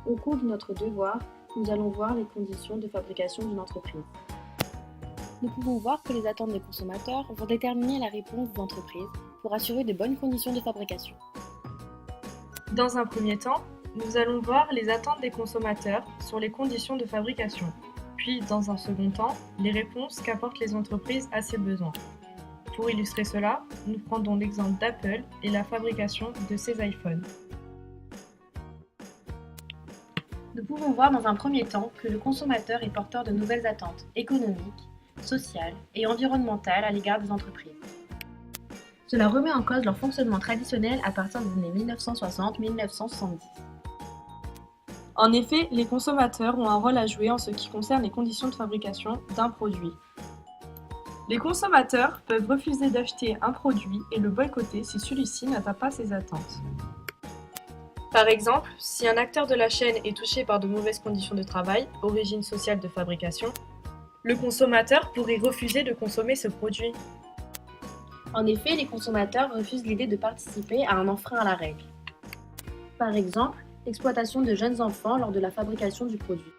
Au cours de notre devoir, nous allons voir les conditions de fabrication d'une entreprise. Nous pouvons voir que les attentes des consommateurs vont déterminer la réponse des entreprises pour assurer de bonnes conditions de fabrication. Dans un premier temps, nous allons voir les attentes des consommateurs sur les conditions de fabrication, puis dans un second temps, les réponses qu'apportent les entreprises à ces besoins. Pour illustrer cela, nous prendrons l'exemple d'Apple et la fabrication de ses iPhones. Nous pouvons voir dans un premier temps que le consommateur est porteur de nouvelles attentes économiques, sociales et environnementales à l'égard des entreprises. Cela remet en cause leur fonctionnement traditionnel à partir des années 1960-1970. En effet, les consommateurs ont un rôle à jouer en ce qui concerne les conditions de fabrication d'un produit. Les consommateurs peuvent refuser d'acheter un produit et le boycotter si celui-ci n'atteint pas ses attentes. Par exemple, si un acteur de la chaîne est touché par de mauvaises conditions de travail, origine sociale de fabrication, le consommateur pourrait refuser de consommer ce produit. En effet, les consommateurs refusent l'idée de participer à un enfreint à la règle. Par exemple, l'exploitation de jeunes enfants lors de la fabrication du produit.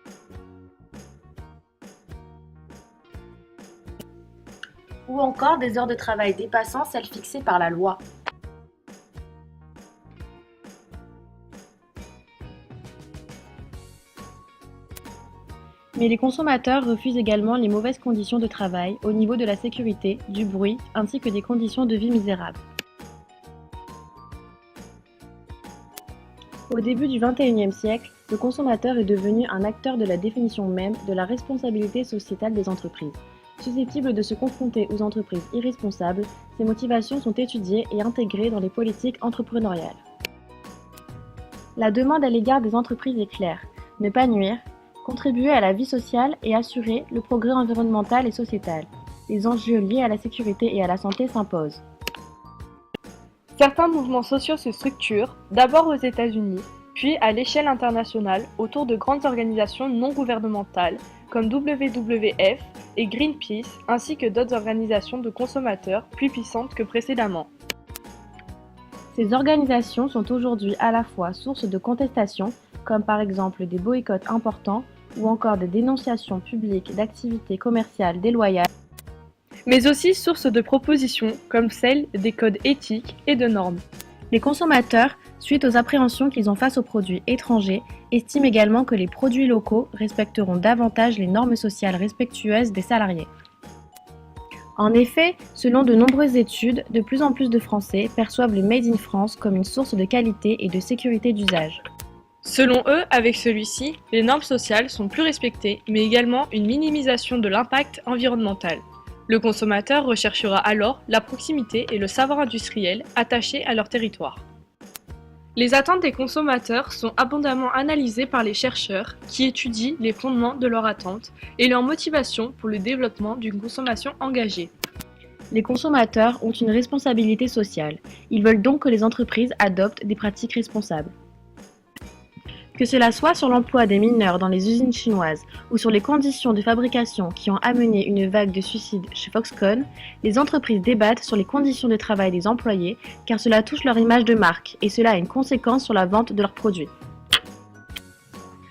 Ou encore des heures de travail dépassant celles fixées par la loi. Mais les consommateurs refusent également les mauvaises conditions de travail au niveau de la sécurité, du bruit, ainsi que des conditions de vie misérables. Au début du XXIe siècle, le consommateur est devenu un acteur de la définition même de la responsabilité sociétale des entreprises. Susceptible de se confronter aux entreprises irresponsables, ses motivations sont étudiées et intégrées dans les politiques entrepreneuriales. La demande à l'égard des entreprises est claire: ne pas nuire, contribuer à la vie sociale et assurer le progrès environnemental et sociétal. Les enjeux liés à la sécurité et à la santé s'imposent. Certains mouvements sociaux se structurent, d'abord aux États-Unis, puis à l'échelle internationale autour de grandes organisations non gouvernementales comme WWF et Greenpeace, ainsi que d'autres organisations de consommateurs plus puissantes que précédemment. Ces organisations sont aujourd'hui à la fois source de contestations, comme par exemple des boycotts importants ou encore des dénonciations publiques d'activités commerciales déloyales, mais aussi source de propositions comme celle des codes éthiques et de normes. Les consommateurs, suite aux appréhensions qu'ils ont face aux produits étrangers, estiment également que les produits locaux respecteront davantage les normes sociales respectueuses des salariés. En effet, selon de nombreuses études, de plus en plus de Français perçoivent le Made in France comme une source de qualité et de sécurité d'usage. Selon eux, avec celui-ci, les normes sociales sont plus respectées, mais également une minimisation de l'impact environnemental. Le consommateur recherchera alors la proximité et le savoir industriel attachés à leur territoire. Les attentes des consommateurs sont abondamment analysées par les chercheurs qui étudient les fondements de leurs attentes et leurs motivations pour le développement d'une consommation engagée. Les consommateurs ont une responsabilité sociale. Ils veulent donc que les entreprises adoptent des pratiques responsables. Que cela soit sur l'emploi des mineurs dans les usines chinoises ou sur les conditions de fabrication qui ont amené une vague de suicides chez Foxconn, les entreprises débattent sur les conditions de travail des employés car cela touche leur image de marque et cela a une conséquence sur la vente de leurs produits.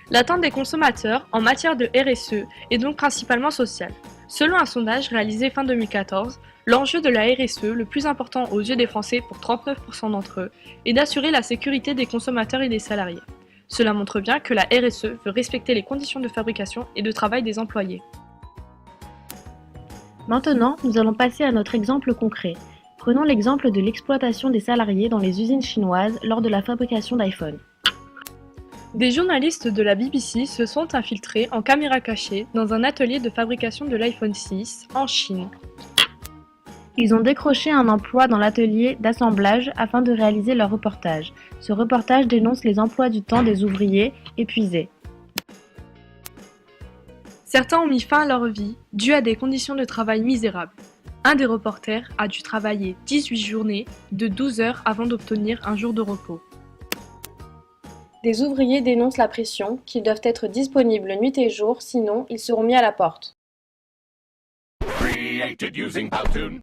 L'attente des consommateurs en matière de RSE est donc principalement sociale. Selon un sondage réalisé fin 2014, l'enjeu de la RSE le plus important aux yeux des Français pour 39% d'entre eux est d'assurer la sécurité des consommateurs et des salariés. Cela montre bien que la RSE veut respecter les conditions de fabrication et de travail des employés. Maintenant, nous allons passer à notre exemple concret. Prenons l'exemple de l'exploitation des salariés dans les usines chinoises lors de la fabrication d'iPhone. Des journalistes de la BBC se sont infiltrés en caméra cachée dans un atelier de fabrication de l'iPhone 6 en Chine. Ils ont décroché un emploi dans l'atelier d'assemblage afin de réaliser leur reportage. Ce reportage dénonce les emplois du temps des ouvriers épuisés. Certains ont mis fin à leur vie dû à des conditions de travail misérables. Un des reporters a dû travailler 18 journées de 12 heures avant d'obtenir un jour de repos. Des ouvriers dénoncent la pression, qu'ils doivent être disponibles nuit et jour, sinon ils seront mis à la porte. Created using Powtoon.